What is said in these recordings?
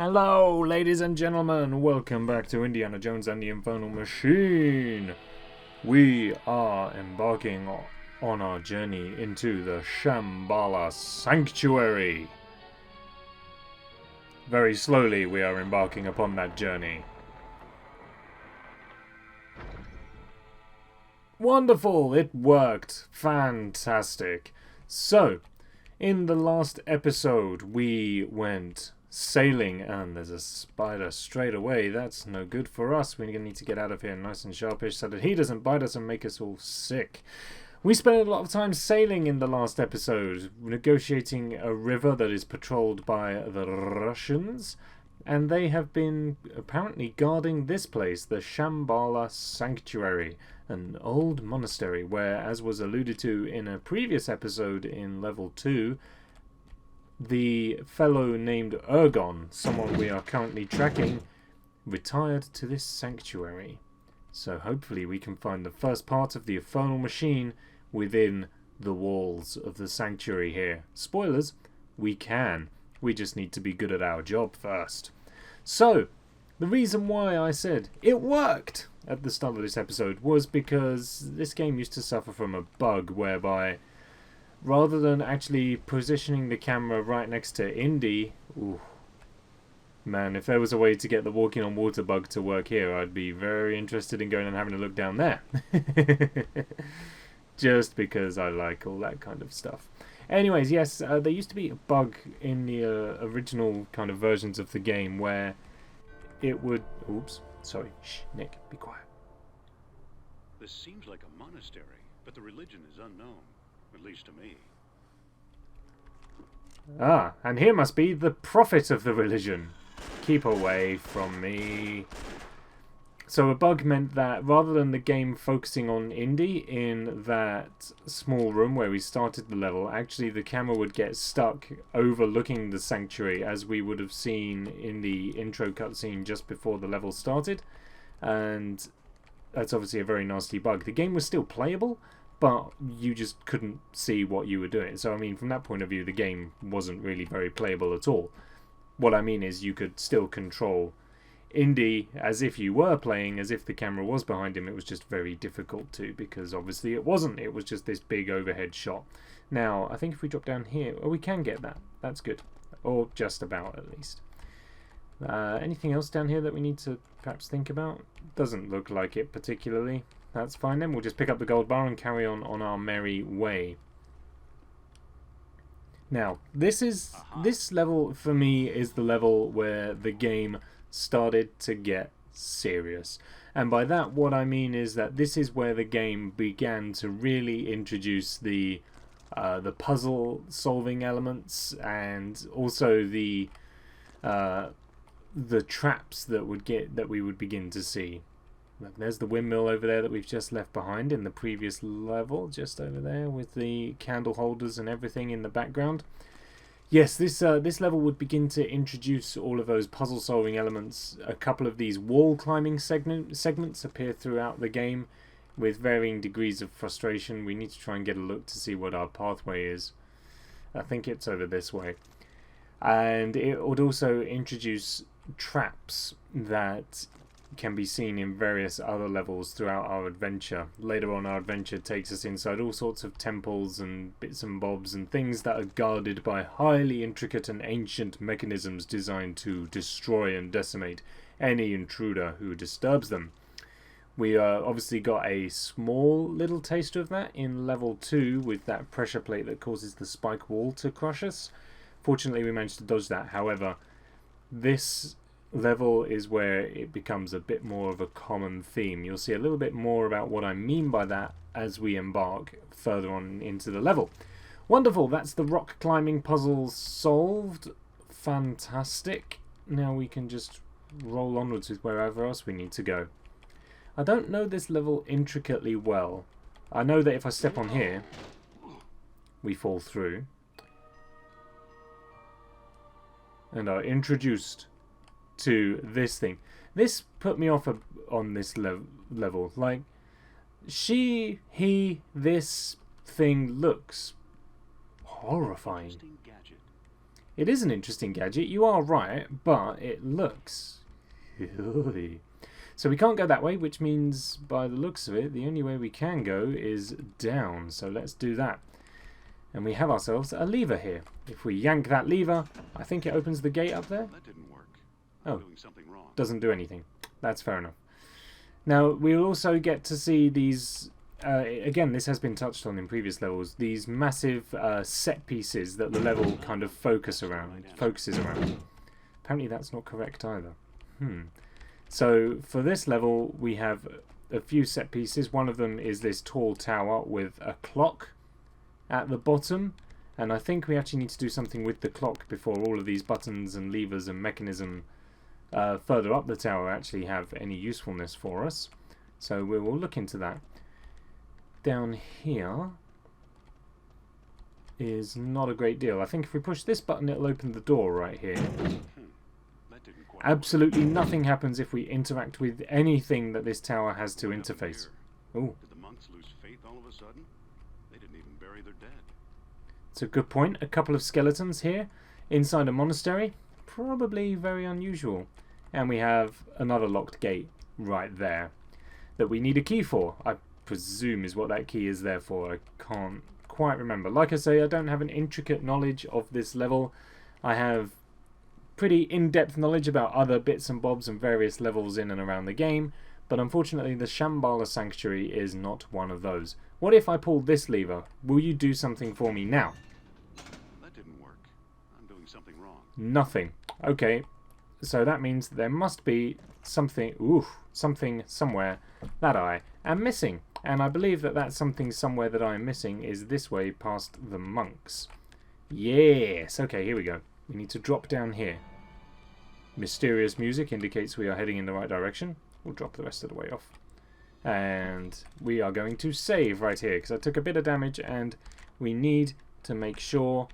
Hello, ladies and gentlemen. Welcome back to Indiana Jones and the Infernal Machine. We are embarking on our journey into the Shambala Sanctuary. Very slowly we are embarking upon that journey. Wonderful! It worked! Fantastic! So, in the last episode we went sailing, and there's a spider straight away. That's no good for us. We're going to need to get out of here nice and sharpish so that he doesn't bite us and make us all sick. We spent a lot of time sailing in the last episode, negotiating a river that is patrolled by the Russians, and they have been apparently guarding this place, the Shambala Sanctuary, an old monastery where, as was alluded to in a previous episode in level 2, the fellow named Ergon, someone we are currently tracking, retired to this sanctuary. So hopefully we can find the first part of the Infernal Machine within the walls of the sanctuary here. Spoilers, we can. We just need to be good at our job first. So, the reason why I said it worked at the start of this episode was because this game used to suffer from a bug whereby, rather than actually positioning the camera right next to Indy, ooh, man, if there was a way to get the walking on water bug to work here, I'd be very interested in going and having a look down there. Just because I like all that kind of stuff. Anyways, yes, there used to be a bug in the original kind of versions of the game where it would... Oops, sorry. Shh, Nick, be quiet. This seems like a monastery, but the religion is unknown. At least to me. Ah, and here must be the prophet of the religion. Keep away from me. So a bug meant that rather than the game focusing on Indy in that small room where we started the level, actually the camera would get stuck overlooking the sanctuary, as we would have seen in the intro cutscene just before the level started. And that's obviously a very nasty bug. The game was still playable, but you just couldn't see what you were doing. So, I mean, from that point of view, the game wasn't really very playable at all. What I mean is you could still control Indy as if you were playing, as if the camera was behind him. It was just very difficult to, because obviously it wasn't. It was just this big overhead shot. Now, I think if we drop down here, we can get that. That's good. Or just about, at least. Anything else down here that we need to perhaps think about? Doesn't look like it particularly. That's fine then, we'll just pick up the gold bar and carry on our merry way. Now, this level for me is the level where the game started to get serious. And by that what I mean is that this is where the game began to really introduce the puzzle solving elements, and also the traps that we would begin to see. There's the windmill over there that we've just left behind in the previous level, just over there with the candle holders and everything in the background. Yes, this level would begin to introduce all of those puzzle solving elements. A couple of these wall climbing segments appear throughout the game with varying degrees of frustration. We need to try and get a look to see what our pathway is. I think it's over this way. And it would also introduce traps that can be seen in various other levels throughout our adventure. Later on, our adventure takes us inside all sorts of temples and bits and bobs and things that are guarded by highly intricate and ancient mechanisms designed to destroy and decimate any intruder who disturbs them. We obviously got a small little taste of that in level 2 with that pressure plate that causes the spike wall to crush us. Fortunately, we managed to dodge that. However, this level is where it becomes a bit more of a common theme. You'll see a little bit more about what I mean by that as we embark further on into the level. Wonderful, that's the rock climbing puzzle solved. Fantastic. Now we can just roll onwards with wherever else we need to go. I don't know this level intricately well. I know that if I step on here, we fall through and are introduced to this thing. This put me off on this level. Like, this thing looks horrifying. It is an interesting gadget, you are right, but it looks... So we can't go that way, which means, by the looks of it, the only way we can go is down. So let's do that. And we have ourselves a lever here. If we yank that lever, I think it opens the gate up there. That didn't work. Oh, Doing something wrong. doesn't do anything. That's fair enough. Now, we'll also get to see these... again, this has been touched on in previous levels. These massive set pieces that the level kind of focuses around. Apparently that's not correct either. So for this level, we have a few set pieces. One of them is this tall tower with a clock at the bottom. And I think we actually need to do something with the clock before all of these buttons and levers and mechanism further up the tower actually have any usefulness for us. So we will look into that. Down here is not a great deal. I think if we push this button, it'll open the door right here. Absolutely nothing happens if we interact with anything that this tower has to interface. Oh, Did the monks lose faith all of a sudden? They didn't even bury their dead. it's a good point. A couple of skeletons here inside a monastery. Probably very unusual. And we have another locked gate right there that we need a key for. I presume is what that key is there for. I can't quite remember. Like I say, I don't have an intricate knowledge of this level. I have pretty in-depth knowledge about other bits and bobs and various levels in and around the game, but unfortunately the Shambala Sanctuary is not one of those. What if I pulled this lever? Will you do something for me now? That didn't work. I'm doing something wrong. Nothing. Okay, so that means there must be something, something somewhere that I am missing. And I believe that that something somewhere that I am missing is this way past the monks. Yes, okay, here we go. We need to drop down here. Mysterious music indicates we are heading in the right direction. We'll drop the rest of the way off. And we are going to save right here because I took a bit of damage and we need to make sure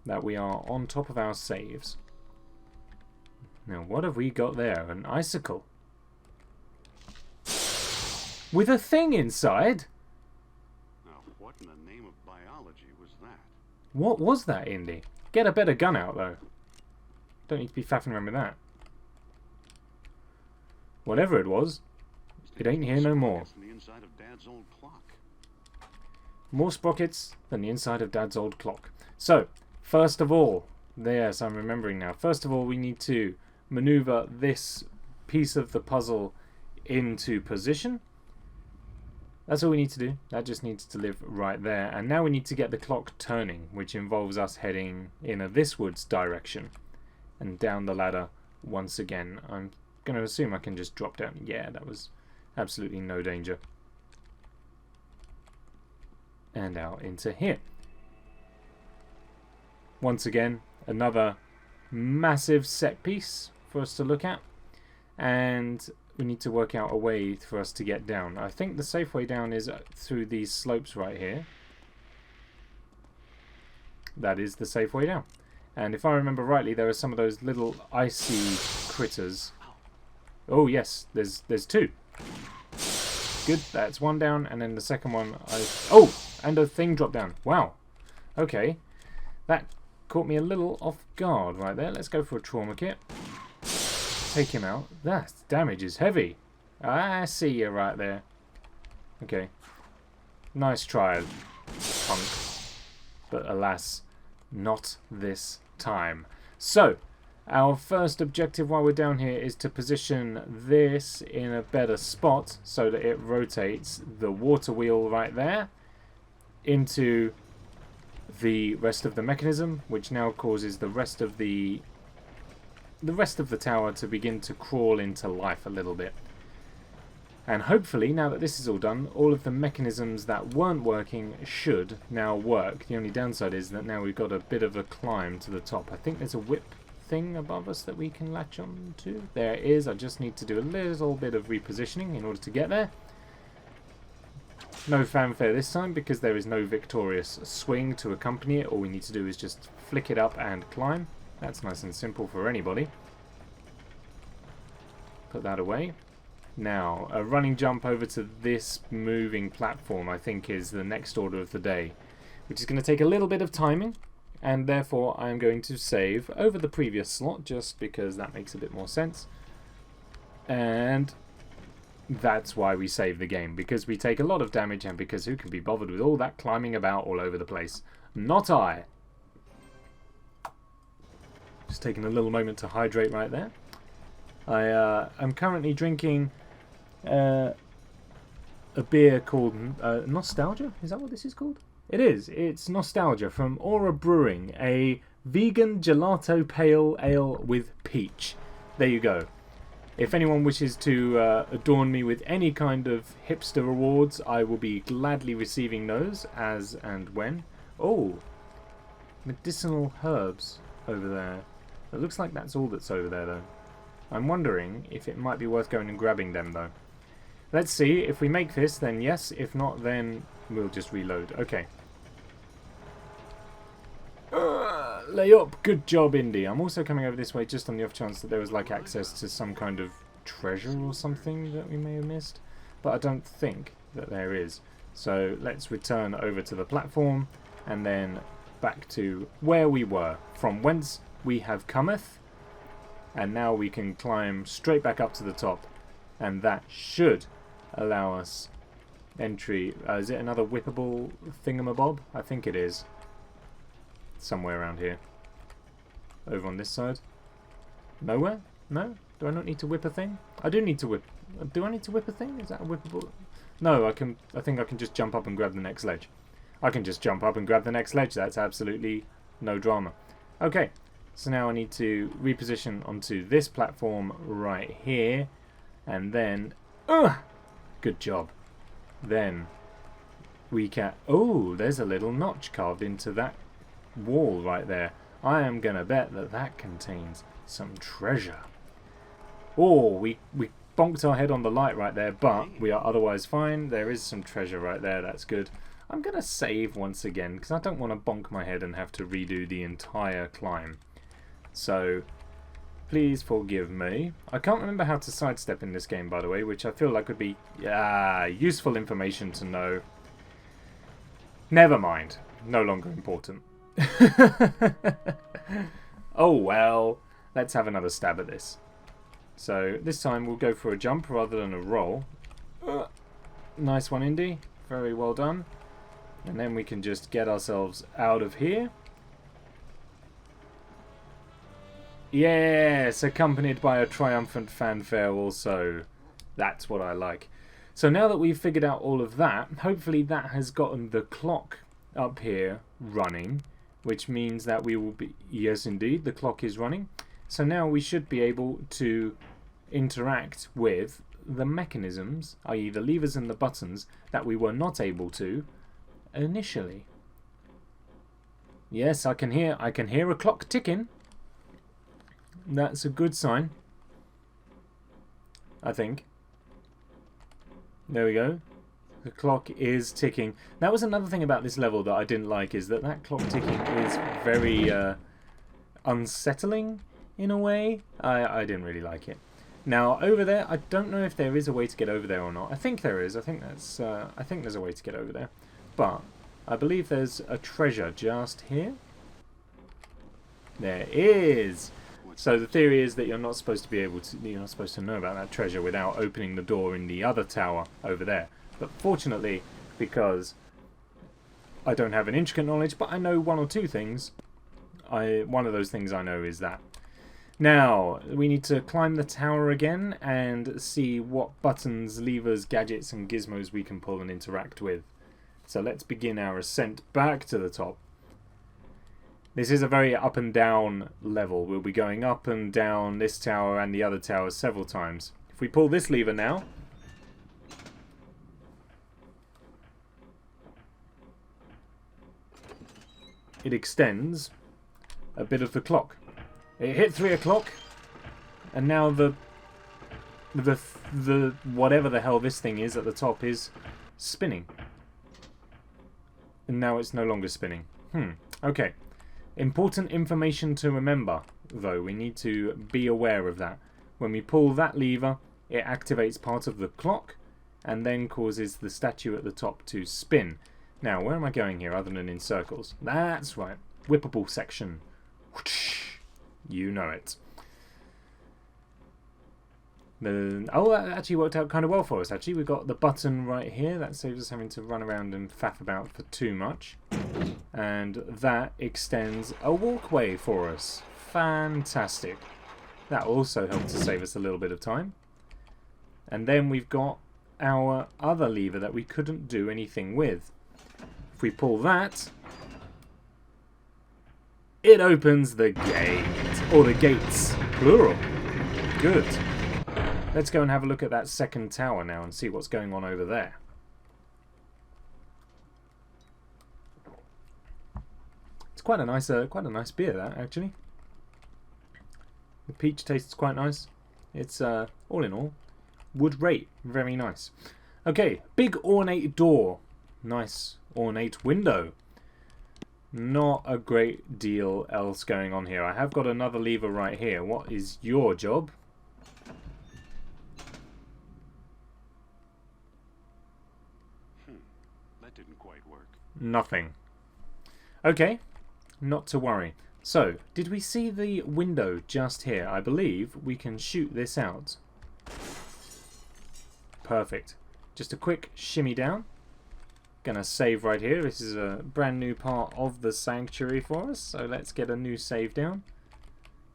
that we are on top of our saves. Now what have we got there? An icicle. With a thing inside? Now, what in the name of biology was that? What was that, Indy? Get a better gun out, though. Don't need to be faffing around with that. Whatever it was, it ain't here no more. The inside of Dad's old clock. More sprockets than the inside of Dad's old clock. So, first of all, yes, I'm remembering now. First of all, we need to maneuver this piece of the puzzle into position. That's all we need to do. That just needs to live right there. And now we need to get the clock turning, which involves us heading in a thiswards direction and down the ladder once again. I'm going to assume I can just drop down. Yeah, that was absolutely no danger. And out into here. Once again, another massive set piece for us to look at. And we need to work out a way for us to get down. I think the safe way down is through these slopes right here. That is the safe way down. And if I remember rightly, there are some of those little icy critters. Oh yes, there's two. Good, that's one down, and then the second one oh! And a thing dropped down. Wow. Okay. That caught me a little off guard right there. Let's go for a trauma kit. Take him out. That damage is heavy. I see you right there. Okay. Nice try, punk. But alas, not this time. So, our first objective while we're down here is to position this in a better spot so that it rotates the water wheel right there into the rest of the mechanism, which now causes the rest of the tower to begin to crawl into life a little bit. And hopefully, now that this is all done, all of the mechanisms that weren't working should now work. The only downside is that now we've got a bit of a climb to the top. I think there's a whip thing above us that we can latch on to. There it is. I just need to do a little bit of repositioning in order to get there. No fanfare this time because there is no victorious swing to accompany it. All we need to do is just flick it up and climb. That's nice and simple for anybody. Put that away. Now, a running jump over to this moving platform, I think, is the next order of the day, which is going to take a little bit of timing. and therefore I'm going to save over the previous slot just because that makes a bit more sense. And that's why we save the game, because we take a lot of damage and because who can be bothered with all that climbing about all over the place? Not I. Just taking a little moment to hydrate right there. I'm currently drinking a beer called Nostalgia. Is that what this is called? It is. It's Nostalgia from Aura Brewing, a vegan gelato pale ale with peach. There you go. If anyone wishes to adorn me with any kind of hipster awards, I will be gladly receiving those as and when. Oh, medicinal herbs over there. It looks like that's all that's over there, though. I'm wondering if it might be worth going and grabbing them, though. Let's see. If we make this, then yes. If not, then we'll just reload. Okay. Lay up. Good job, Indy. I'm also coming over this way just on the off chance that there was like access to some kind of treasure or something that we may have missed. But I don't think that there is. So let's return over to the platform and then back to where we were, from whence we have cometh. And now we can climb straight back up to the top. And that should allow us entry. Is it another whippable thingamabob? I think it is. Somewhere around here. Over on this side. Nowhere? No? Do I not need to whip a thing? I do need to whip. Do I need to whip a thing? Is that a whippable? No, I think I can just jump up and grab the next ledge. I can just jump up and grab the next ledge. That's absolutely no drama. Okay. So now I need to reposition onto this platform right here. And then... good job. Then we can... Oh, there's a little notch carved into that wall right there. I am going to bet that that contains some treasure. Oh, we bonked our head on the light right there, but we are otherwise fine. There is some treasure right there. That's good. I'm going to save once again because I don't want to bonk my head and have to redo the entire climb. So, please forgive me. I can't remember how to sidestep in this game, by the way, which I feel like would be useful information to know. Never mind. No longer important. Oh well. Let's have another stab at this. So, this time we'll go for a jump rather than a roll. Nice one, Indy. Very well done. And then we can just get ourselves out of here. Yes, accompanied by a triumphant fanfare also. That's what I like. So now that we've figured out all of that, hopefully that has gotten the clock up here running, which means that we will be... Yes, indeed, the clock is running. So now we should be able to interact with the mechanisms, i.e. the levers and the buttons, that we were not able to initially. Yes, I can hear a clock ticking. That's a good sign, I think. There we go. The clock is ticking. That was another thing about this level that I didn't like, is that clock ticking is very unsettling in a way. I didn't really like it. Now over there, I don't know if there is a way to get over there or not. I think there is. I think there's a way to get over there, but I believe there's a treasure just here. There is. So the theory is that you're not supposed to know about that treasure without opening the door in the other tower over there. But fortunately, because I don't have an intricate knowledge, but I know one or two things, one of those things I know is that. Now, we need to climb the tower again and see what buttons, levers, gadgets and gizmos we can pull and interact with. So let's begin our ascent back to the top. This is a very up and down level. We'll be going up and down this tower and the other tower several times. If we pull this lever now, it extends a bit of the clock. It hit 3 o'clock, and now the whatever the hell this thing is at the top is spinning. And now it's no longer spinning. Okay. Important information to remember, though. We need to be aware of that. When we pull that lever, it activates part of the clock and then causes the statue at the top to spin. Now, where am I going here other than in circles? That's right. whippable section. You know it. Oh, that actually worked out kind of well for us, actually. We've got the button right here. That saves us having to run around and faff about for too much. And that extends a walkway for us. Fantastic. That also helped to save us a little bit of time. And then we've got our other lever that we couldn't do anything with. If we pull that, it opens the gate. Or the gates, plural. Good. Let's go and have a look at that second tower now and see what's going on over there. It's quite a nice beer, that, actually. The peach tastes quite nice. It's all in all, would rate very nice. Okay, big ornate door, nice ornate window. Not a great deal else going on here. I have got another lever right here. What is your job? Didn't quite work. Nothing. Okay, not to worry. So, did we see the window just here? I believe we can shoot this out. Perfect. Just a quick shimmy down. Gonna save right here. This is a brand new part of the sanctuary for us, so let's get a new save down.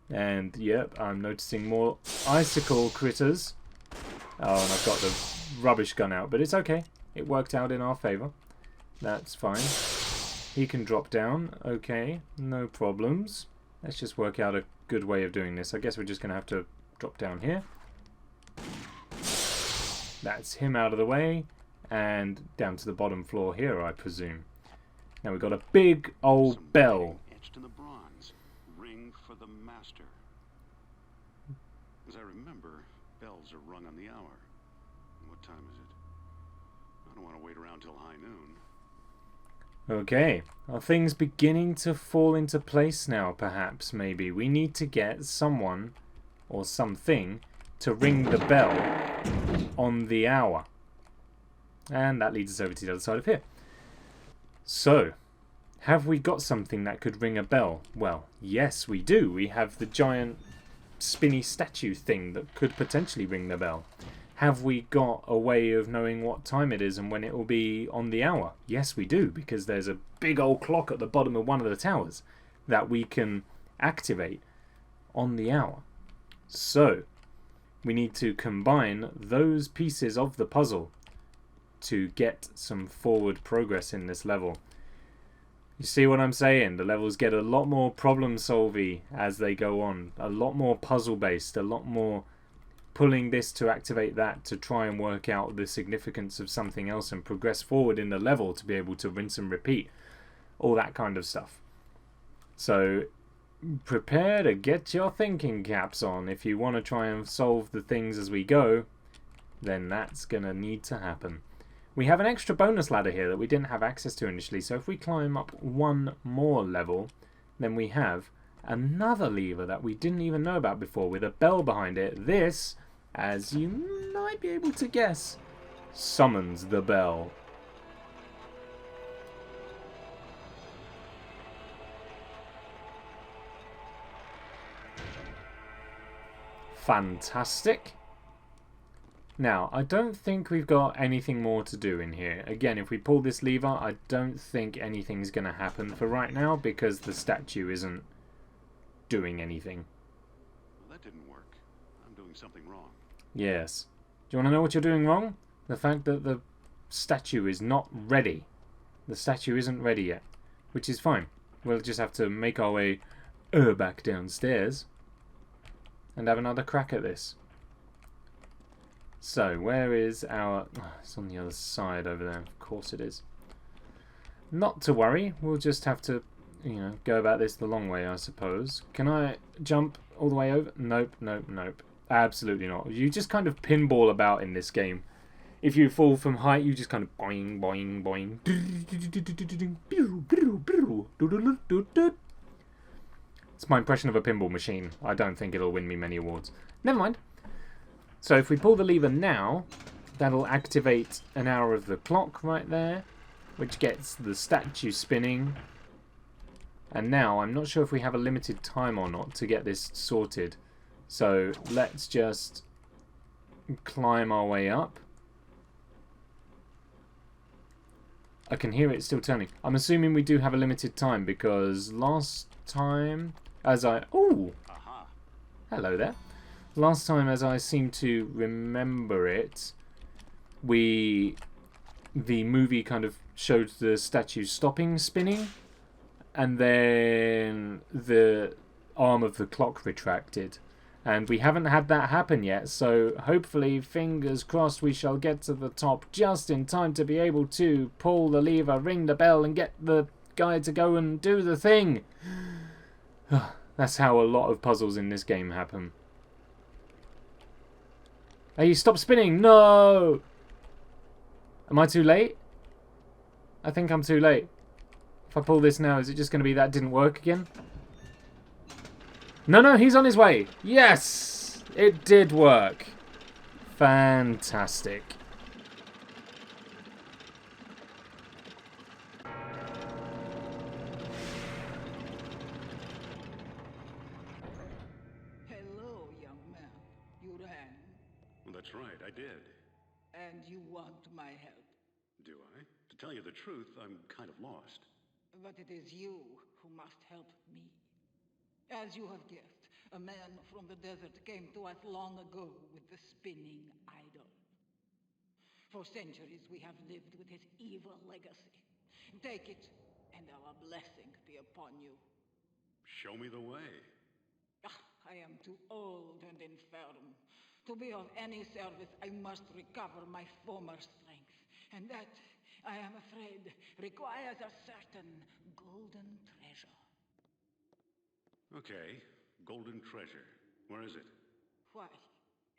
And yep, I'm noticing more icicle critters. Oh, and I've got the rubbish gun out, but it's okay. It worked out in our favour. That's fine. He can drop down. Okay, no problems. Let's just work out a good way of doing this. I guess we're just going to have to drop down here. That's him out of the way. And down to the bottom floor here, I presume. Now we've got a big old bell. Etched in the bronze. Ring for the master. As I remember, bells are rung on the hour. What time is it? I don't want to wait around till high noon. Okay, are things beginning to fall into place now, perhaps, maybe? We need to get someone, or something, to ring the bell on the hour. And that leads us over to the other side of here. So, have we got something that could ring a bell? Well, yes, we do. We have the giant spinny statue thing that could potentially ring the bell. Have we got a way of knowing what time it is and when it will be on the hour? Yes, we do, because there's a big old clock at the bottom of one of the towers that we can activate on the hour. So, we need to combine those pieces of the puzzle to get some forward progress in this level. You see what I'm saying? The levels get a lot more problem-solvy as they go on, a lot more puzzle-based, a lot more pulling this to activate that to try and work out the significance of something else and progress forward in the level to be able to rinse and repeat. All that kind of stuff. So prepare to get your thinking caps on. If you want to try and solve the things as we go, then that's going to need to happen. We have an extra bonus ladder here that we didn't have access to initially, so if we climb up one more level, then we have another lever that we didn't even know about before with a bell behind it. This, as you might be able to guess, summons the bell. Fantastic. Now, I don't think we've got anything more to do in here. Again, if we pull this lever, I don't think anything's going to happen for right now because the statue isn't doing anything. Well, that didn't work. I'm doing something wrong. Yes. Do you want to know what you're doing wrong? The fact that the statue is not ready. The statue isn't ready yet, which is fine. We'll just have to make our way back downstairs and have another crack at this. So, where is our... Oh, it's on the other side over there. Of course it is. Not to worry. We'll just have to, go about this the long way, I suppose. Can I jump all the way over? Nope, nope, nope. Absolutely not. You just kind of pinball about in this game. If you fall from height, you just kind of boing, boing, boing. It's my impression of a pinball machine. I don't think it'll win me many awards. Never mind. So if we pull the lever now, that'll activate an hour of the clock right there, which gets the statue spinning. And now, I'm not sure if we have a limited time or not to get this sorted. So, let's just climb our way up. I can hear it still turning. I'm assuming we do have a limited time because last time, as I... Oh! Hello there. Last time, as I seem to remember it, the movie kind of showed the statue stopping spinning, and then the arm of the clock retracted. And we haven't had that happen yet, so hopefully, fingers crossed, we shall get to the top just in time to be able to pull the lever, ring the bell, and get the guy to go and do the thing. That's how a lot of puzzles in this game happen. Hey, stop spinning! No! Am I too late? I think I'm too late. If I pull this now, is it just going to be that didn't work again? No, he's on his way. Yes! It did work. Fantastic. Hello, young man. You ran, Well, that's right, I did. and you want my help. Do I? To tell you the truth, I'm kind of lost. But it is you who must help me. As you have guessed, a man from the desert came to us long ago with the spinning idol. For centuries we have lived with his evil legacy. Take it, and our blessing be upon you. Show me the way. I am too old and infirm. To be of any service, I must recover my former strength. And that, I am afraid, requires a certain golden treasure. Okay, golden treasure. Where is it? Why,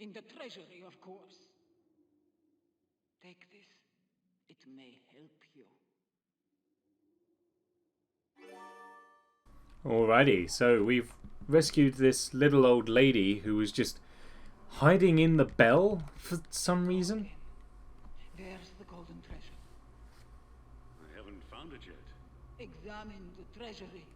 in the treasury, of course. Take this. It may help you. Alrighty, so we've rescued this little old lady who was just hiding in the bell for some reason. There's the golden treasure. I haven't found it yet. Examine the treasury.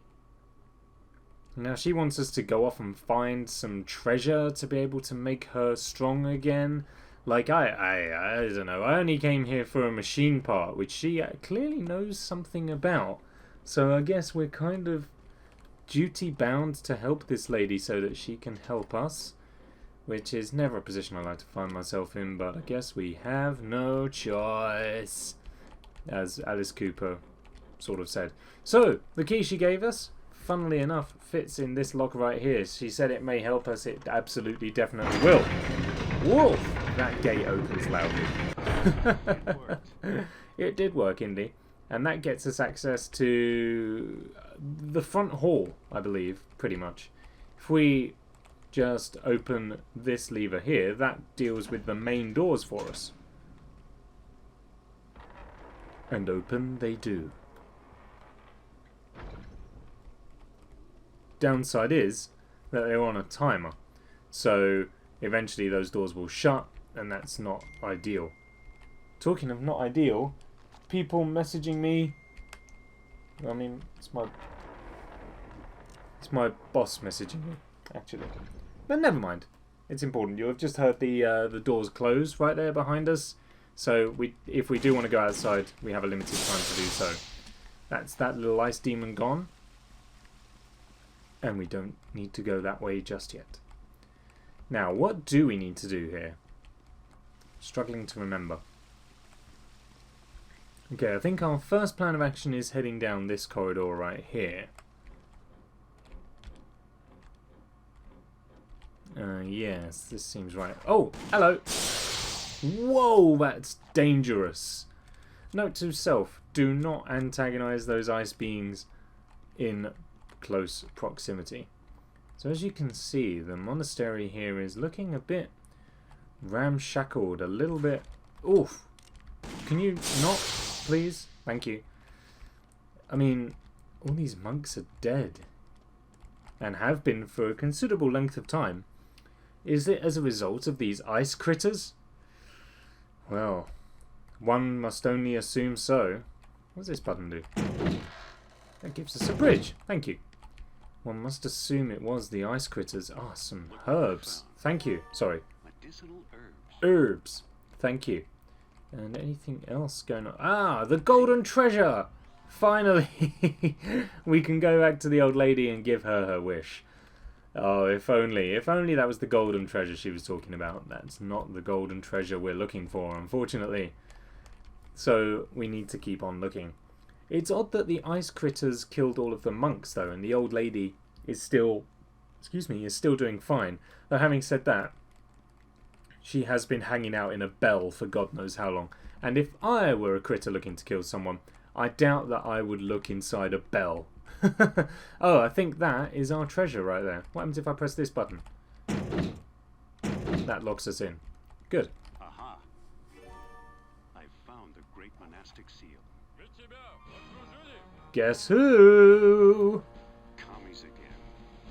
Now she wants us to go off and find some treasure to be able to make her strong again. Like, I don't know. I only came here for a machine part, which she clearly knows something about. So I guess we're kind of duty bound to help this lady so that she can help us. Which is never a position I like to find myself in, but I guess we have no choice. As Alice Cooper sort of said. So, the key she gave us, funnily enough, fits in this lock right here. She said it may help us. It absolutely, definitely will. Wolf! That gate opens loudly. It worked. It did work, Indy. And that gets us access to the front hall, I believe, pretty much. If we just open this lever here, that deals with the main doors for us. And open they do. Downside is that they're on a timer. So eventually those doors will shut, and that's not ideal. Talking of not ideal, people messaging me. I mean, it's my boss messaging me, actually. But never mind. It's important. You'll have just heard the doors close right there behind us. So if we do want to go outside, we have a limited time to do so. That's that little ice demon gone. And we don't need to go that way just yet. Now, what do we need to do here? Struggling to remember. Okay, I think our first plan of action is heading down this corridor right here. Yes, this seems right. Oh, hello! Whoa, that's dangerous. Note to self, do not antagonize those ice beings in close proximity. So as you can see, the monastery here is looking a bit ramshackled, a little bit... Oof! Can you not, please? Thank you. I mean, all these monks are dead. And have been for a considerable length of time. Is it as a result of these ice critters? Well, one must only assume so. What does this button do? That gives us a bridge. Thank you. One must assume it was the ice critters. Ah, some herbs. Thank you. Sorry. Medicinal herbs. Herbs. Thank you. And anything else going on? Ah, the golden treasure! Finally! We can go back to the old lady and give her her wish. Oh, if only. If only that was the golden treasure she was talking about. That's not the golden treasure we're looking for, unfortunately. So, we need to keep on looking. It's odd that the ice critters killed all of the monks, though, and the old lady is still... Excuse me, is still doing fine. Though, having said that, she has been hanging out in a bell for God knows how long. And if I were a critter looking to kill someone, I doubt that I would look inside a bell. Oh, I think that is our treasure right there. What happens if I press this button? That locks us in. Good. Aha! I found the great monastic seal. Guess who? Commies again.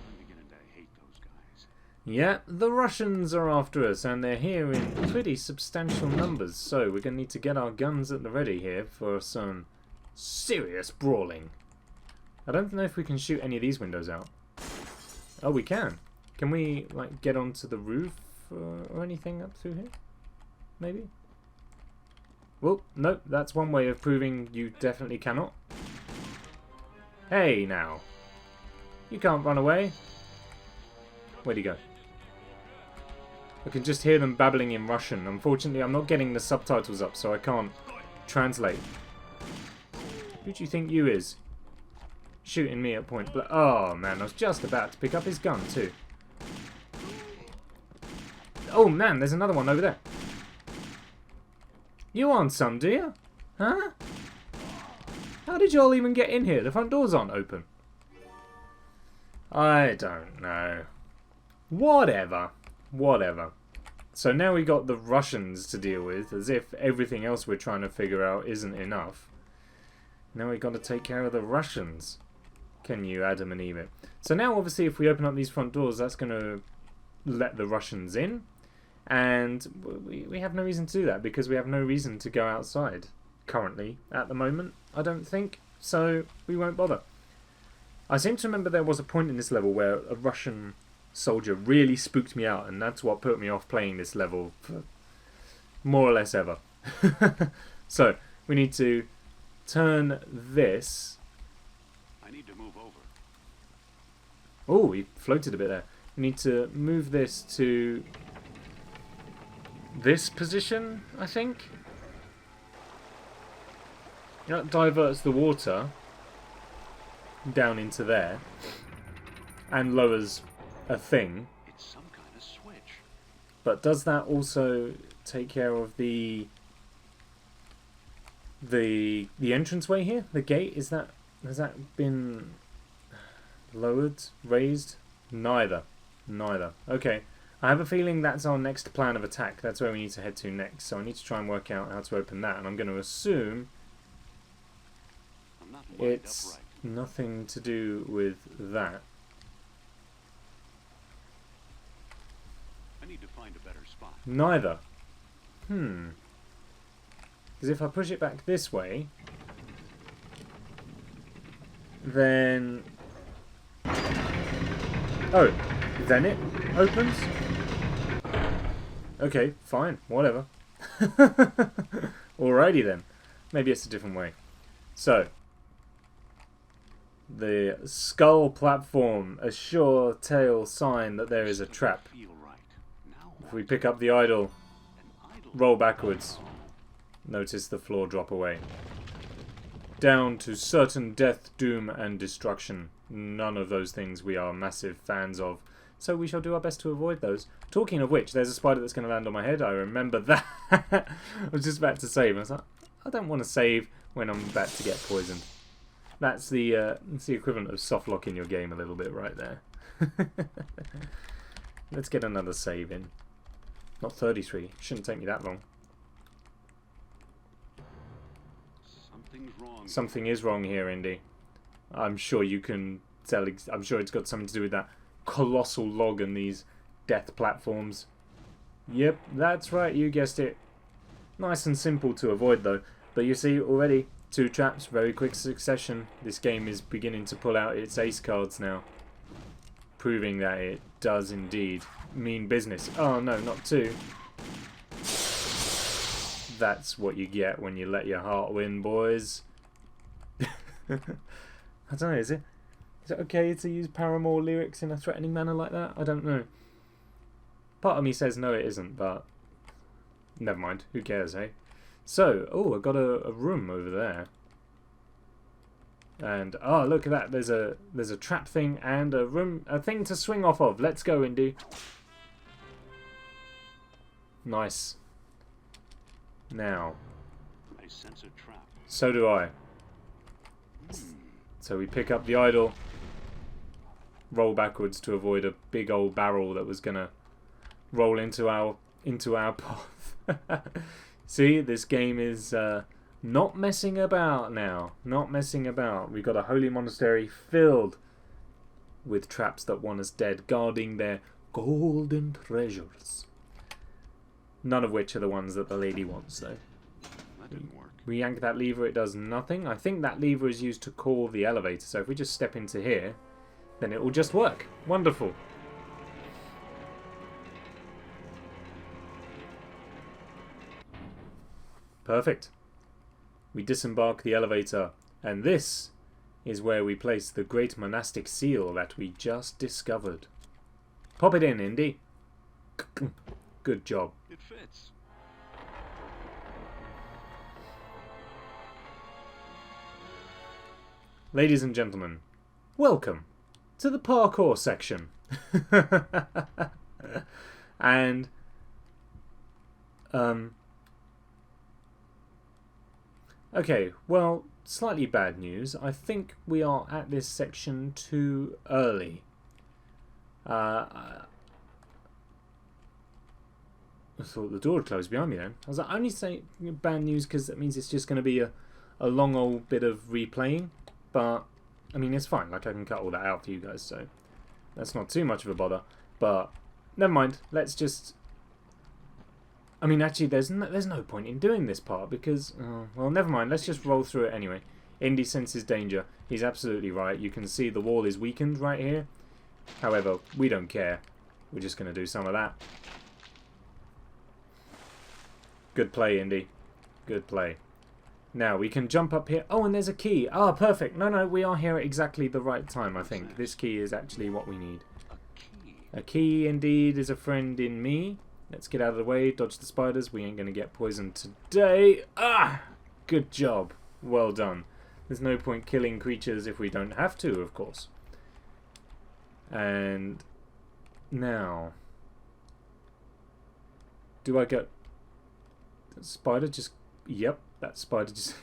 I'm beginning to hate those guys. Yeah, the Russians are after us, and they're here in pretty substantial numbers. So we're going to need to get our guns at the ready here for some serious brawling. I don't know if we can shoot any of these windows out. Oh, we can. Can we, like, get onto the roof or anything up through here? Maybe? Well, no, that's one way of proving you definitely cannot. Hey, now. You can't run away. Where'd he go? I can just hear them babbling in Russian. Unfortunately, I'm not getting the subtitles up, so I can't translate. Who do you think you is? Shooting me at point blank. Oh, man, I was just about to pick up his gun, too. Oh, man, there's another one over there. You want some, do you? Huh? How did you all even get in here? The front doors aren't open. I don't know. Whatever. Whatever. So now we got the Russians to deal with, as if everything else we're trying to figure out isn't enough. Now we got to take care of the Russians. Can you, Adam and Eve? So now, obviously, if we open up these front doors, that's going to let the Russians in. And we have no reason to do that, because we have no reason to go outside. Currently, at the moment, I don't think. So, we won't bother. I seem to remember there was a point in this level where a Russian soldier really spooked me out, and that's what put me off playing this level for more or less ever. So, we need to turn this. I need to move over. Oh, he floated a bit there. We need to move this to this position, I think. That diverts the water down into there and lowers a thing. It's some kind of switch. But does that also take care of the entranceway here? The gate? Has that been lowered? Raised? Neither. Okay. I have a feeling that's our next plan of attack. That's where we need to head to next. So I need to try and work out how to open that. And I'm going to assume I'm not lined it's up right. nothing to do with that. I need to find a better spot. Neither. Because if I push it back this way, then... Oh, then it opens? Okay, fine, whatever. Alrighty then. Maybe it's a different way. So, the skull platform, a sure tale sign that there is a trap. Feel right. Now If we pick up the idol, an idol. roll backwards, notice the floor drop away. Down to certain death, doom, and destruction. None of those things we are massive fans of, so we shall do our best to avoid those. Talking of which, there's a spider that's going to land on my head. I remember that. I was just about to save. I was like, I don't want to save when I'm about to get poisoned. That's the equivalent of soft locking your game a little bit right there. Let's get another save in. Not 33. Shouldn't take me that long. Something's wrong. Something is wrong here, Indy. I'm sure you can tell. I'm sure it's got something to do with that colossal log and these death platforms. Yep, that's right. You guessed it. Nice and simple to avoid, though. But you see, already 2 traps, very quick succession. This game is beginning to pull out its ace cards now, proving that it does indeed mean business. Oh no, not 2. That's what you get when you let your heart win, boys. I don't know, is it okay to use Paramore lyrics in a threatening manner like that? I don't know. Part of me says no it isn't, but never mind, who cares, eh? So, oh, I got a room over there. And, oh, look at that, there's a trap thing and a thing to swing off of. Let's go, Indy. Nice. Now. I sense a trap. So do I. So we pick up the idol, roll backwards to avoid a big old barrel that was gonna roll into our path. See, this game is not messing about now. Not messing about. We've got a holy monastery filled with traps that want us dead, guarding their golden treasures. None of which are the ones that the lady wants, though. That didn't work. We yank that lever, it does nothing. I think that lever is used to call the elevator, so if we just step into here, then it will just work. Wonderful. Perfect. We disembark the elevator, and this is where we place the great monastic seal that we just discovered. Pop it in, Indy. Good job. It fits. Ladies and gentlemen, welcome to the parkour section. And okay, well, slightly bad news. I think we are at this section too early. I thought the door had closed behind me then. I was like, I only say bad news because that means it's just going to be a long old bit of replaying. But, I mean, it's fine. Like, I can cut all that out for you guys, so that's not too much of a bother. But, never mind. Let's just... I mean, actually, there's no point in doing this part because... well, never mind. Let's just roll through it anyway. Indy senses danger. He's absolutely right. You can see the wall is weakened right here. However, we don't care. We're just going to do some of that. Good play, Indy. Good play. Now, we can jump up here. Oh, and there's a key. Ah, perfect. No, we are here at exactly the right time, I think. This key is actually what we need. A key. A key, indeed, is a friend in me. Let's get out of the way, dodge the spiders. We ain't going to get poisoned today. Ah! Good job. Well done. There's no point killing creatures if we don't have to, of course. And now... Do I go... That spider just... Yep, that spider just...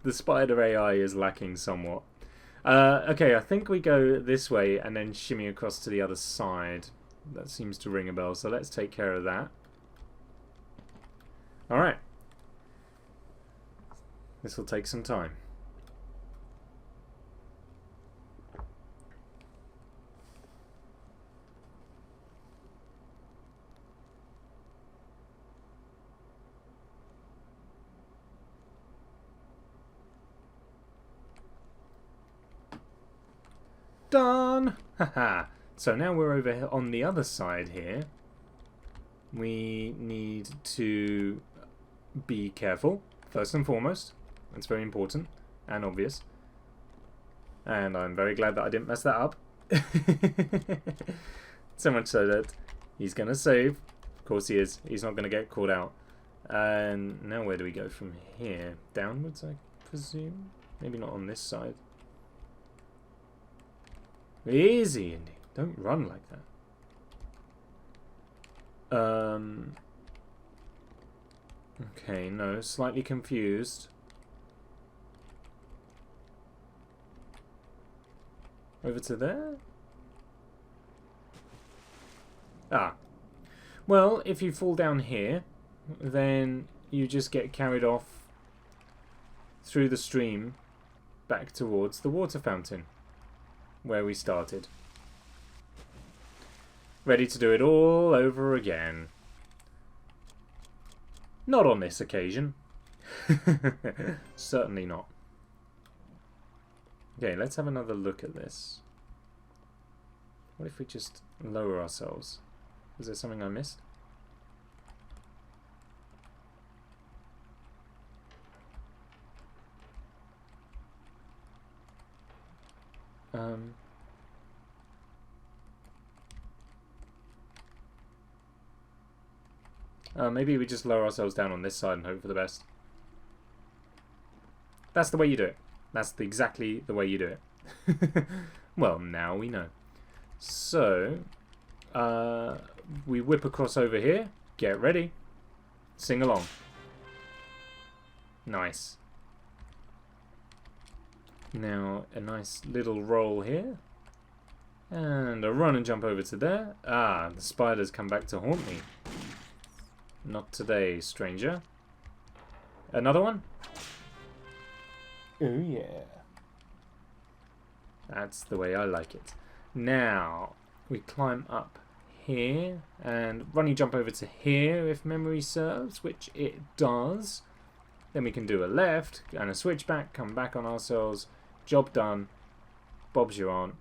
The spider AI is lacking somewhat. Okay, I think we go this way and then shimmy across to the other side. That seems to ring a bell, so let's take care of that. Alright. This will take some time. Done! Haha! So now we're over here on the other side here. We need to be careful, first and foremost. That's very important and obvious. And I'm very glad that I didn't mess that up. So much so that he's going to save. Of course he is. He's not going to get caught out. And now where do we go from here? Downwards, I presume? Maybe not on this side. Easy, Indy. Don't run like that. Okay, no. Slightly confused. Over to there? Ah. Well, if you fall down here, then you just get carried off through the stream back towards the water fountain where we started. Ready to do it all over again. Not on this occasion. Certainly not. Okay, let's have another look at this. What if we just lower ourselves? Is there something I missed? Maybe we just lower ourselves down on this side and hope for the best. That's the way you do it. That's exactly the way you do it. Well, now we know. So, we whip across over here. Get ready. Sing along. Nice. Now, a nice little roll here. And a run and jump over to there. Ah, the spiders come back to haunt me. Not today, stranger. Another one? Oh yeah. That's the way I like it. Now, we climb up here and running jump over to here if memory serves, which it does. Then we can do a left and a switchback, come back on ourselves. Job done. Bob's your aunt.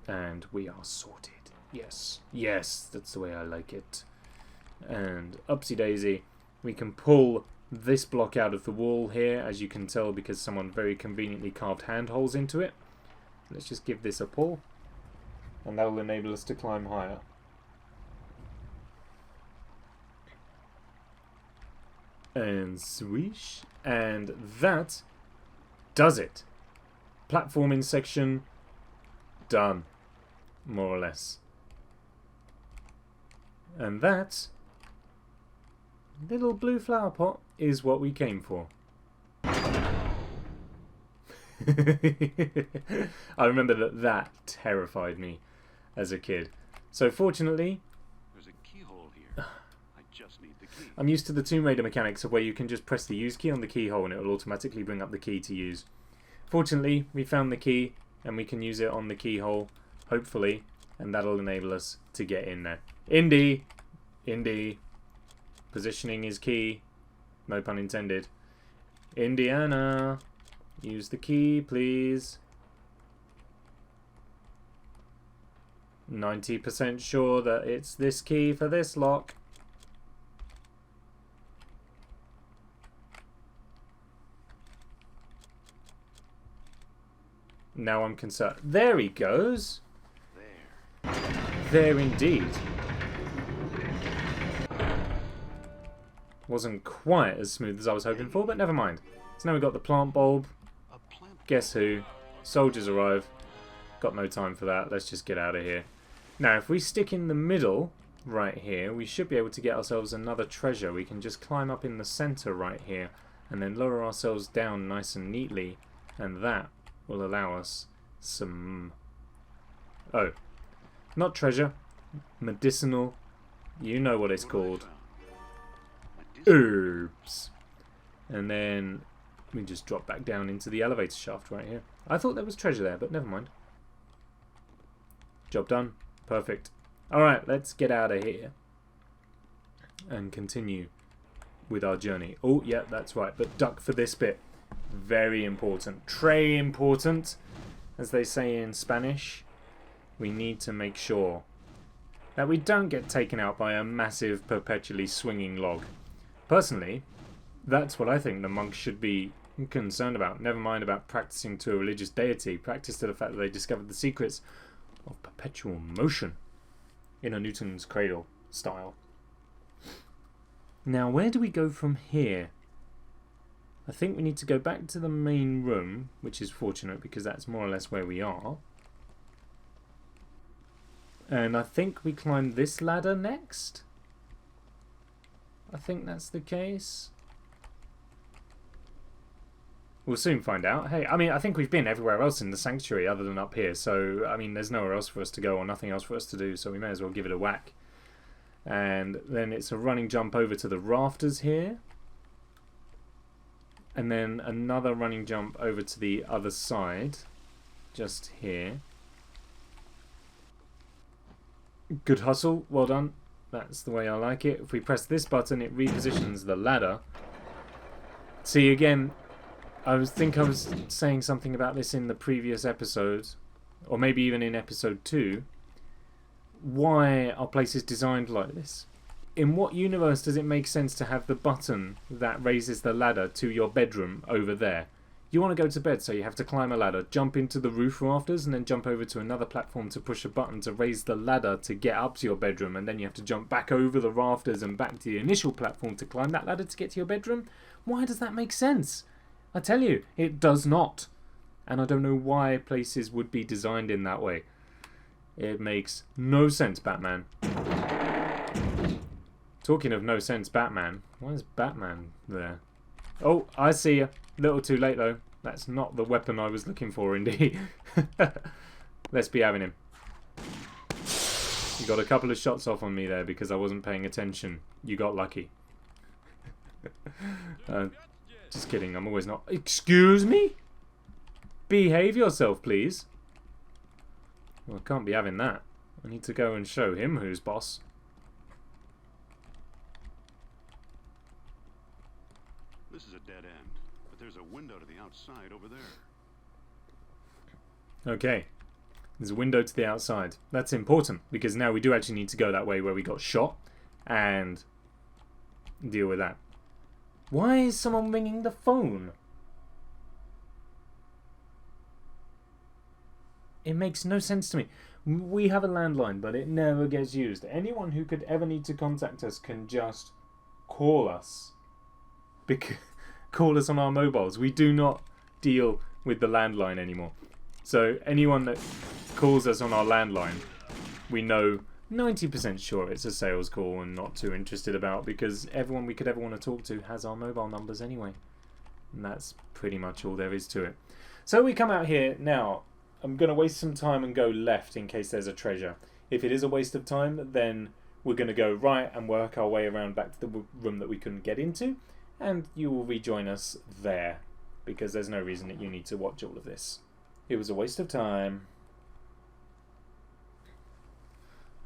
And we are sorted. Yes. Yes, that's the way I like it. And upsy daisy, we can pull this block out of the wall here, as you can tell, because someone very conveniently carved handholds into it. Let's just give this a pull, and that will enable us to climb higher. And swish, and that does it. Platforming section done, more or less. And that little blue flower pot is what we came for. I remember that terrified me as a kid. So fortunately, There's a keyhole here. I just need the key. I'm used to the Tomb Raider mechanics of where you can just press the use key on the keyhole and it will automatically bring up the key to use. Fortunately, we found the key and we can use it on the keyhole, hopefully, and that'll enable us to get in there. Indy! Indy. Positioning is key. No pun intended. Indiana. Use the key, please. 90% sure that it's this key for this lock. Now I'm concerned. There he goes. There. There indeed. Wasn't quite as smooth as I was hoping for, but never mind. So now we've got the plant bulb. A plant. Guess who? Soldiers arrive. Got no time for that. Let's just get out of here. Now, if we stick in the middle, right here, we should be able to get ourselves another treasure. We can just climb up in the center right here, and then lower ourselves down nice and neatly, and that will allow us some... Oh. Not treasure. Medicinal. You know what it's called. Herbs. And then we just drop back down into the elevator shaft right here. I thought there was treasure there, but never mind. Job done. Perfect. Alright, let's get out of here and continue with our journey. Oh, yeah, that's right. But duck for this bit. Very important. Très important, as they say in Spanish. We need to make sure that we don't get taken out by a massive, perpetually swinging log. Personally, that's what I think the monks should be concerned about. Never mind about practicing to a religious deity. Practice to the fact that they discovered the secrets of perpetual motion in a Newton's cradle style. Now, where do we go from here? I think we need to go back to the main room, which is fortunate because that's more or less where we are. And I think we climb this ladder next. I think that's the case. We'll soon find out. Hey, I mean, I think we've been everywhere else in the sanctuary other than up here. So, I mean, there's nowhere else for us to go or nothing else for us to do. So we may as well give it a whack. And then it's a running jump over to the rafters here. And then another running jump over to the other side. Just here. Good hustle. Well done. That's the way I like it. If we press this button, it repositions the ladder. See, again, I think I was saying something about this in the previous episode, or maybe even in episode 2. Why are places designed like this? In what universe does it make sense to have the button that raises the ladder to your bedroom over there? You want to go to bed, so you have to climb a ladder, jump into the roof rafters, and then jump over to another platform to push a button to raise the ladder to get up to your bedroom, and then you have to jump back over the rafters and back to the initial platform to climb that ladder to get to your bedroom? Why does that make sense? I tell you, it does not. And I don't know why places would be designed in that way. It makes no sense, Batman. Talking of no sense, Batman. Why is Batman there? Oh, I see you. Little too late, though. That's not the weapon I was looking for, Indy. Let's be having him. You got a couple of shots off on me there because I wasn't paying attention. You got lucky. Just kidding, I'm always not. Excuse me? Behave yourself, please. Well, I can't be having that. I need to go and show him who's boss. This is a dead end, but there's a window to the outside over there. Okay. There's a window to the outside. That's important, because now we do actually need to go that way where we got shot and deal with that. Why is someone ringing the phone? It makes no sense to me. We have a landline, but it never gets used. Anyone who could ever need to contact us can just call us. Call us on our mobiles. We do not deal with the landline anymore. So anyone that calls us on our landline, we know 90% sure it's a sales call and not too interested about, because everyone we could ever want to talk to has our mobile numbers anyway. And that's pretty much all there is to it. So we come out here now. I'm going to waste some time and go left in case there's a treasure. If it is a waste of time, then we're going to go right and work our way around back to the room that we couldn't get into, and you will rejoin us there, because there's no reason that you need to watch all of this. It was a waste of time.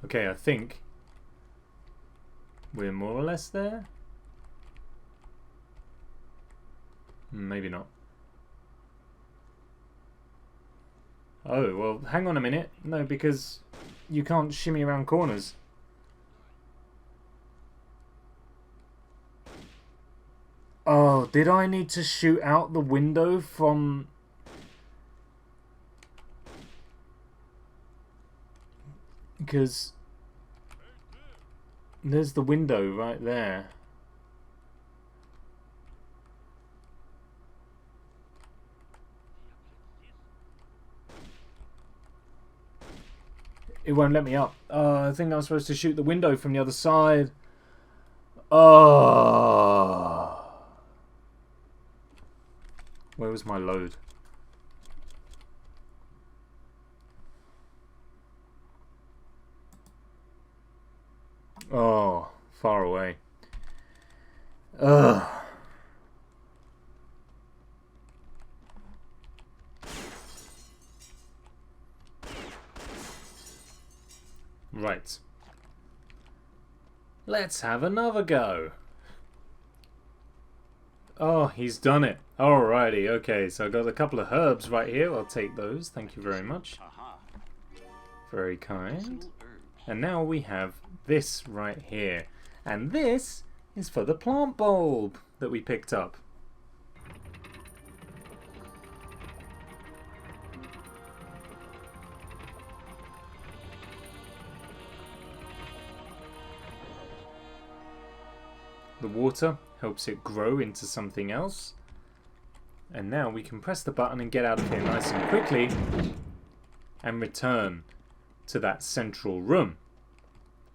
Okay, I think we're more or less there. Maybe not. Oh, well, hang on a minute. No, because you can't shimmy around corners. Oh, did I need to shoot out the window from... Because there's the window right there. It won't let me up. I think I'm supposed to shoot the window from the other side. Oh. Where was my load? Oh, far away. Ugh. Right. Let's have another go. Oh, he's done it. Alrighty, okay, so I've got a couple of herbs right here. I'll take those. Thank you very much. Very kind. And now we have this right here. And this is for the plant bulb that we picked up. The water helps it grow into something else. And now we can press the button and get out of here nice and quickly and return to that central room.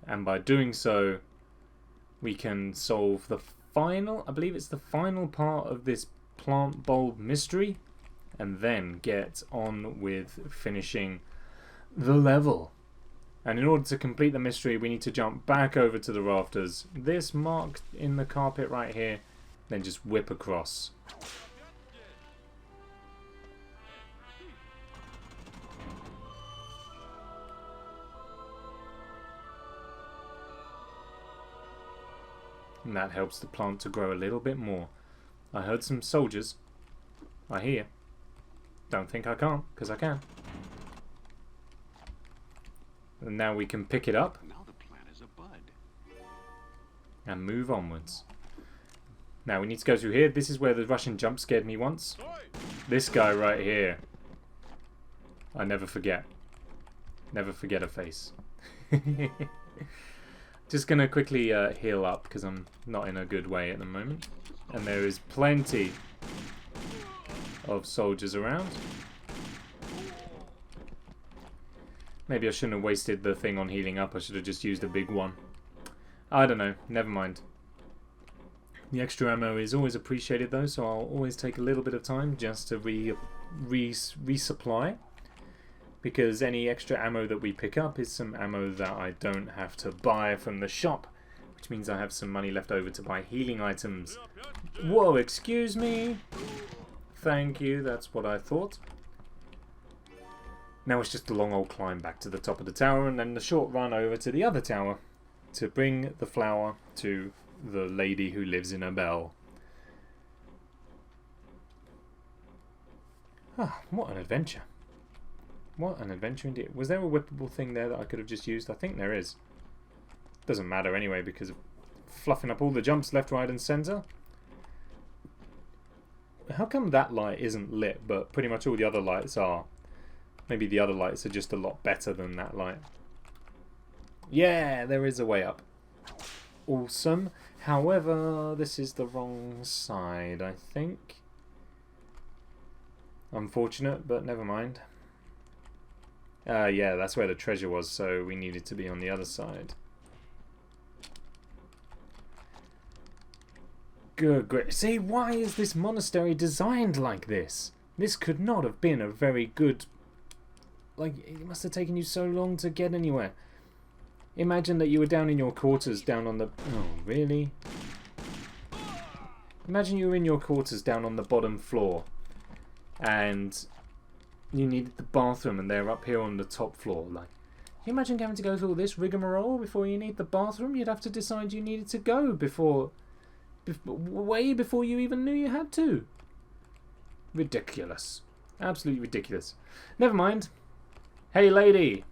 And by doing so, we can solve the final, I believe it's the final part of this plant bulb mystery, and then get on with finishing the level. And in order to complete the mystery, we need to jump back over to the rafters. This marked in the carpet right here, then just whip across. And that helps the plant to grow a little bit more. I heard some soldiers. I hear. Don't think I can't, because I can. And now we can pick it up. Now the plant is a bud. And move onwards. Now we need to go through here. This is where the Russian jump scared me once. This guy right here. I never forget. Never forget a face. Just gonna quickly heal up because I'm not in a good way at the moment. And there is plenty of soldiers around. Maybe I shouldn't have wasted the thing on healing up. I should have just used a big one. I don't know. Never mind. The extra ammo is always appreciated though, so I'll always take a little bit of time just to resupply. Because any extra ammo that we pick up is some ammo that I don't have to buy from the shop. Which means I have some money left over to buy healing items. Whoa, excuse me. Thank you, that's what I thought. Now it's just a long old climb back to the top of the tower and then the short run over to the other tower to bring the flower to the lady who lives in a bell. Ah, what an adventure. What an adventure indeed. Was there a whippable thing there that I could have just used? I think there is. Doesn't matter anyway because of fluffing up all the jumps left, right and centre. How come that light isn't lit but pretty much all the other lights are? Maybe the other lights are just a lot better than that light. Yeah, there is a way up. Awesome. However, this is the wrong side, I think. Unfortunate, but never mind. Yeah, that's where the treasure was, so we needed to be on the other side. Good, great. See, why is this monastery designed like this? This could not have been a very good... Like, it must have taken you so long to get anywhere. Imagine that you were down in your quarters down on the... Oh, really? Imagine you were in your quarters down on the bottom floor. And you needed the bathroom and they're up here on the top floor. Like, can you imagine having to go through all this rigmarole before you need the bathroom? You'd have to decide you needed to go way before you even knew you had to. Ridiculous. Absolutely ridiculous. Never mind. Hey lady.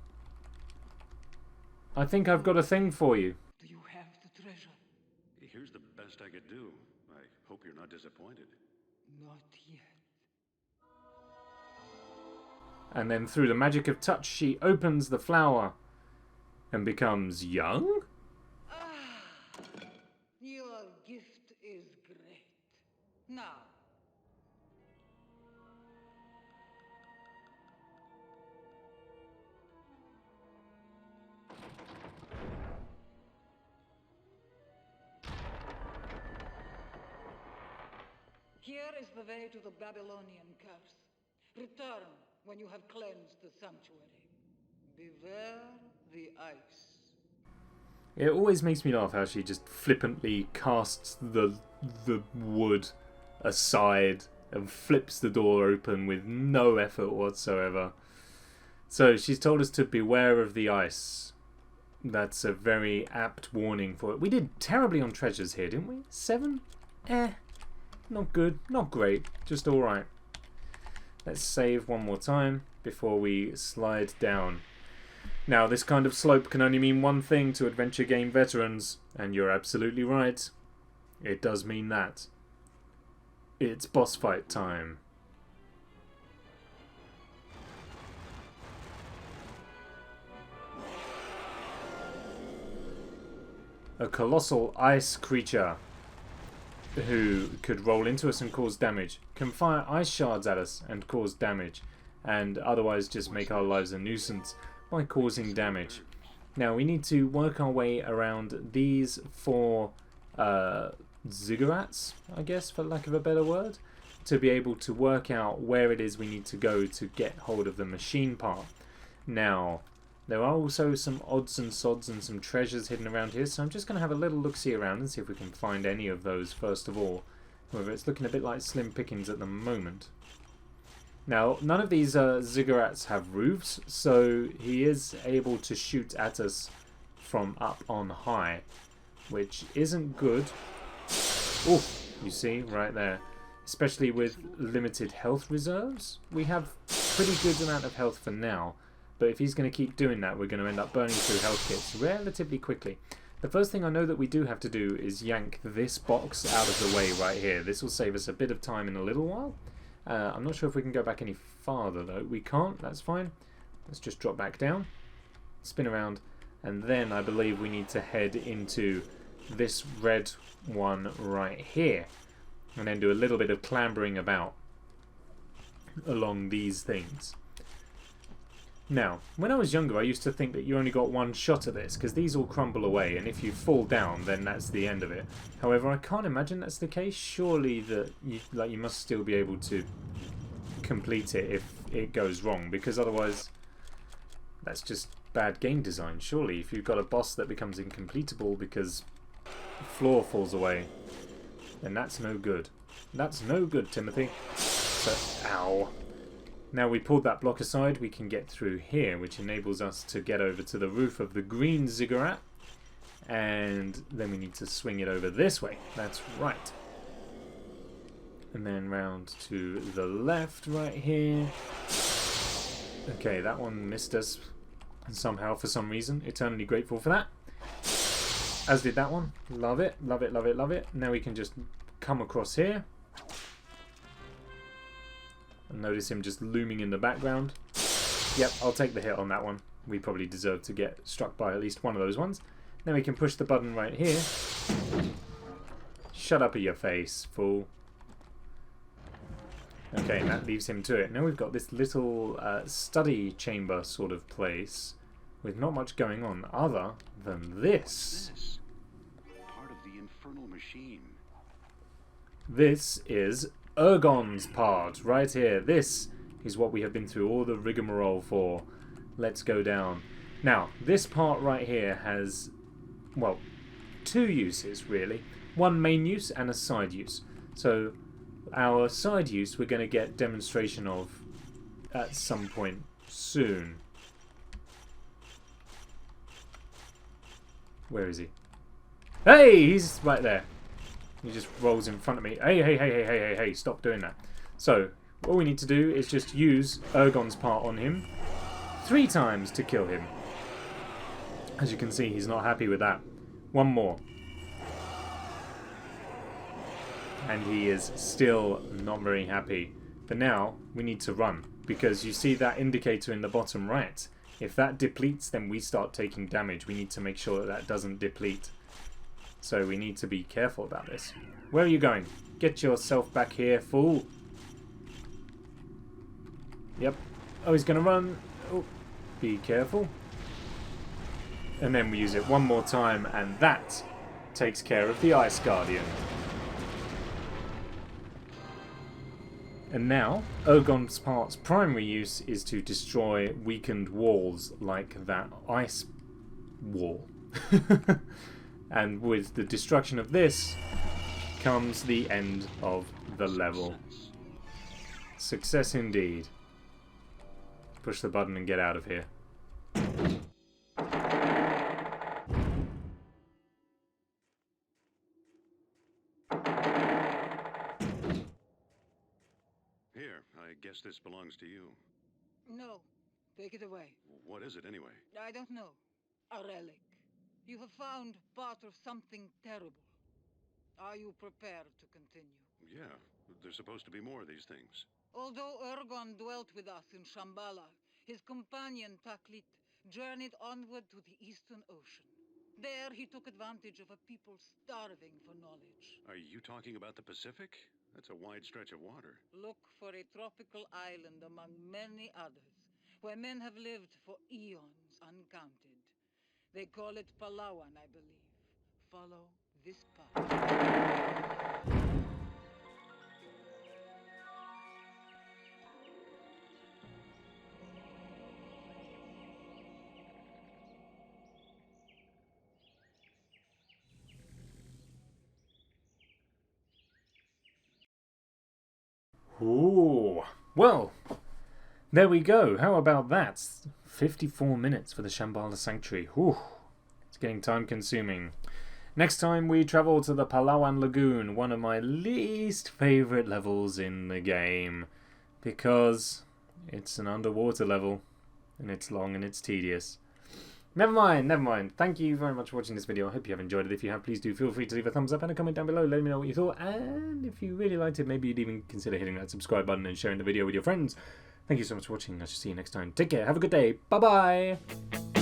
I think I've got a thing for you. Do you have the treasure? Here's the best I could do. I hope you're not disappointed. Not yet. And then through the magic of touch, she opens the flower and becomes young? Your gift is great. Now, here is the way to the Babylonian curse. Return when you have cleansed the sanctuary. Beware the ice. It always makes me laugh how she just flippantly casts the wood aside and flips the door open with no effort whatsoever. So she's told us to beware of the ice. That's a very apt warning for it. We did terribly on treasures here, didn't we? 7? Not good, not great, just alright. Let's save one more time before we slide down. Now, this kind of slope can only mean one thing to adventure game veterans, and you're absolutely right. It does mean that. It's boss fight time. A colossal ice creature who could roll into us and cause damage, can fire ice shards at us and cause damage, and otherwise just make our lives a nuisance by causing damage. Now we need to work our way around these 4 ziggurats, I guess, for lack of a better word, to be able to work out where it is we need to go to get hold of the machine part. Now, there are also some odds and sods and some treasures hidden around here, so I'm just going to have a little look-see around and see if we can find any of those first of all. However, it's looking a bit like slim pickings at the moment. Now, none of these ziggurats have roofs, so he is able to shoot at us from up on high. which isn't good. Oh, you see, right there. Especially with limited health reserves. We have pretty good amount of health for now, but if he's going to keep doing that, we're going to end up burning through health kits relatively quickly. The first thing I know that we do have to do is yank this box out of the way right here. This will save us a bit of time in a little while. I'm not sure if we can go back any farther though. We can't, that's fine. Let's just drop back down, spin around, and then I believe we need to head into this red one right here, and then do a little bit of clambering about along these things. Now, when I was younger, I used to think that you only got one shot at this, because these all crumble away, and if you fall down, then that's the end of it. However, I can't imagine that's the case. Surely that you must still be able to complete it if it goes wrong, because otherwise that's just bad game design. Surely, if you've got a boss that becomes incompletable because the floor falls away, then that's no good. That's no good, Timothy. So, ow. Now we pulled that block aside, we can get through here, which enables us to get over to the roof of the green ziggurat. And then we need to swing it over this way. That's right. And then round to the left right here. Okay, that one missed us somehow for some reason. Eternally grateful for that. As did that one. Love it, love it, love it, love it. Now we can just come across here. And notice him just looming in the background. Yep, I'll take the hit on that one. We probably deserve to get struck by at least one of those ones. Then we can push the button right here. Shut up at your face, fool. Okay, and that leaves him to it. Now we've got this little study chamber sort of place with not much going on other than this. This part of the infernal machine. This is Ergon's part right here. This is what we have been through all the rigmarole for. Let's go down. Now, this part right here has, well, two uses really. One main use and a side use. So our side use we're going to get demonstration of at some point soon. Where is he? Hey, he's right there. He just rolls in front of me. Hey, stop doing that. So, all we need to do is just use Ergon's part on him 3 times to kill him. As you can see, he's not happy with that. One more. And he is still not very happy. But now, we need to run. Because you see that indicator in the bottom right. If that depletes, then we start taking damage. We need to make sure that that doesn't deplete. So we need to be careful about this. Where are you going? Get yourself back here, fool. Yep. Oh, he's going to run. Oh, be careful. And then we use it one more time, and that takes care of the Ice Guardian. And now, Ergon's part's primary use is to destroy weakened walls like that ice wall. And with the destruction of this comes the end of the level. Success indeed. Push the button and get out of here. Here, I guess this belongs to you. No, take it away. What is it anyway? I don't know. A relic. You have found part of something terrible. Are you prepared to continue? Yeah, there's supposed to be more of these things. Although Ergon dwelt with us in Shambala, his companion Taklit journeyed onward to the Eastern Ocean. There he took advantage of a people starving for knowledge. Are you talking about the Pacific? That's a wide stretch of water. Look for a tropical island among many others, where men have lived for eons uncounted. They call it Palawan, I believe. Follow this path. Ooh. Well, there we go. How about that? 54 minutes for the Shambhala Sanctuary. Whew. It's getting time consuming. Next time we travel to the Palawan Lagoon, one of my least favourite levels in the game, because it's an underwater level, and it's long and it's tedious. Never mind. Thank you very much for watching this video. I hope you have enjoyed it. If you have, please do feel free to leave a thumbs up and a comment down below. Let me know what you thought, and if you really liked it, maybe you'd even consider hitting that subscribe button and sharing the video with your friends. Thank you so much for watching. I shall see you next time. Take care. Have a good day. Bye-bye.